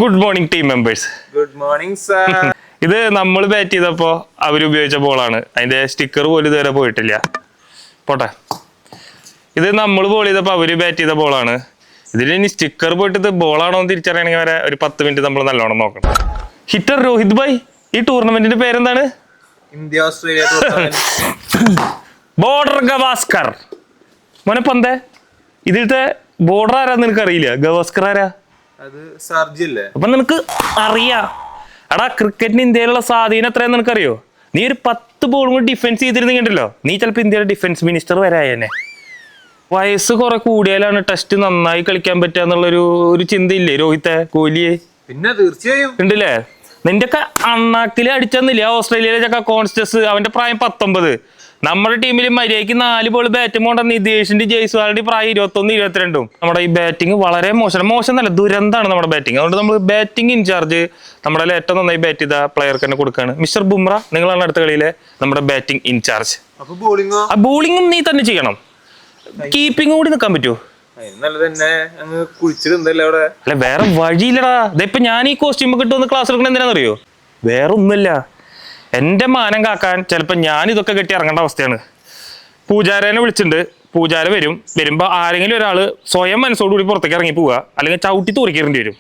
Good morning team members. Good morning sir. ഇത് നമ്മൾ bat ചെയ്തപ്പോ അവരുപയോഗിച്ച ബോളാണ്. അതിന്റെ സ്റ്റിക്കർ പോലും ഇതുവരെ പോയിട്ടില്ല. പോട്ടെ, ഇത് നമ്മൾ ബോൾ ചെയ്തപ്പോ അവര് ബാറ്റ് ചെയ്ത ബോളാണ്. ഇതിൽ ഇനി സ്റ്റിക്കർ പോയിട്ട് ഇത് ബോളാണോ എന്ന് തിരിച്ചറിയണമെങ്കിൽ വരെ ഒരു 10 മിനിറ്റ് നമ്മൾ നല്ലോണം നോക്കണം. ഹിറ്റർ രോഹിത് ഭായ്, ഈ ടൂർണമെന്റിന്റെ പേരെന്താണ്? India Australia tournament. Border Gavaskar. മോനെ പന്തേ, ഇതിലത്തെ ബോർഡർ ആരാന്ന് നിനക്ക് അറിയില്ല? ഗവാസ്കർ ആരാ? അത് സർജില്ലേ? അപ്പൊ നിനക്ക് അറിയാ? എടാ, ക്രിക്കറ്റിന് ഇന്ത്യയിലുള്ള സ്വാധീനം എത്രയാന്ന് നിനക്കറിയോ? നീ ഒരു 10 ബോളും കൂടി ഡിഫൻസ് ചെയ്തിരുന്നെങ്കിലോ നീ ചിലപ്പോ ഇന്ത്യയുടെ ഡിഫൻസ് മിനിസ്റ്റർ വരായനെ. വയസ്സ് കുറെ കൂടിയാലാണ് ടെസ്റ്റ് നന്നായി കളിക്കാൻ പറ്റുക എന്നുള്ളൊരു ചിന്തയില്ലേ രോഹിത്തെ, കോഹ്ലിയെ? പിന്നെ തീർച്ചയായും ഉണ്ടല്ലേ. നിന്റെ ഒക്കെ അണ്ണാക്കില് അടിച്ചെന്നില്ല ഓസ്ട്രേലിയയിലെ ചക്ക കോൺസ്റ്റസ്. അവന്റെ പ്രായം 19. നമ്മുടെ ടീമിൽ മര്യാദയ്ക്ക് 4 ബോൾ ബാറ്റും കൊണ്ടുവന്ന് നിതേഷിന്റെ ജയ്സ്വാളിന്റെ പ്രായം 21, 22. നമ്മുടെ ഈ ബാറ്റിംഗ് വളരെ മോശം എന്നല്ല, ദുരന്താണ് നമ്മുടെ ബാറ്റിംഗ്. അതുകൊണ്ട് നമ്മൾ ബാറ്റിംഗ് ഇൻചാർജ് നമ്മുടെ ഏറ്റവും നന്നായി ബാറ്റ് ചെയ്ത പ്ലെയർക്ക് തന്നെ കൊടുക്കുകയാണ്. മിസ്റ്റർ ബുംറ, നിങ്ങളാണ് അടുത്ത കളിയിലെ നമ്മുടെ ബാറ്റിംഗ് ഇൻചാർജ്. ആ ബോളിംഗും നീ തന്നെ ചെയ്യണം. കീപ്പിംഗ് കൂടി നിൽക്കാൻ പറ്റുമോ? അല്ല, വേറെ വഴിയില്ലടാ. ഇതിപ്പോ ഞാൻ ഈ കോസ്റ്റ്യൂം കിട്ടുമെന്ന് ക്ലാസ് എടുക്കണ എന്തിനാണെന്നറിയോ? വേറെ ഒന്നുമില്ല, എന്റെ മാനം കാക്കാൻ ചിലപ്പോ ഞാൻ ഇതൊക്കെ കെട്ടി ഇറങ്ങേണ്ട അവസ്ഥയാണ്. പൂജാരനെ വിളിച്ചിട്ടുണ്ട്. പൂജാര വരുമ്പോ ആരെങ്കിലും ഒരാള് സ്വയം മനസ്സോടുകൂടി പുറത്തേക്ക് ഇറങ്ങി പോവുക, അല്ലെങ്കിൽ ചവിട്ടി തൂറിക്കേറേണ്ടി വരും.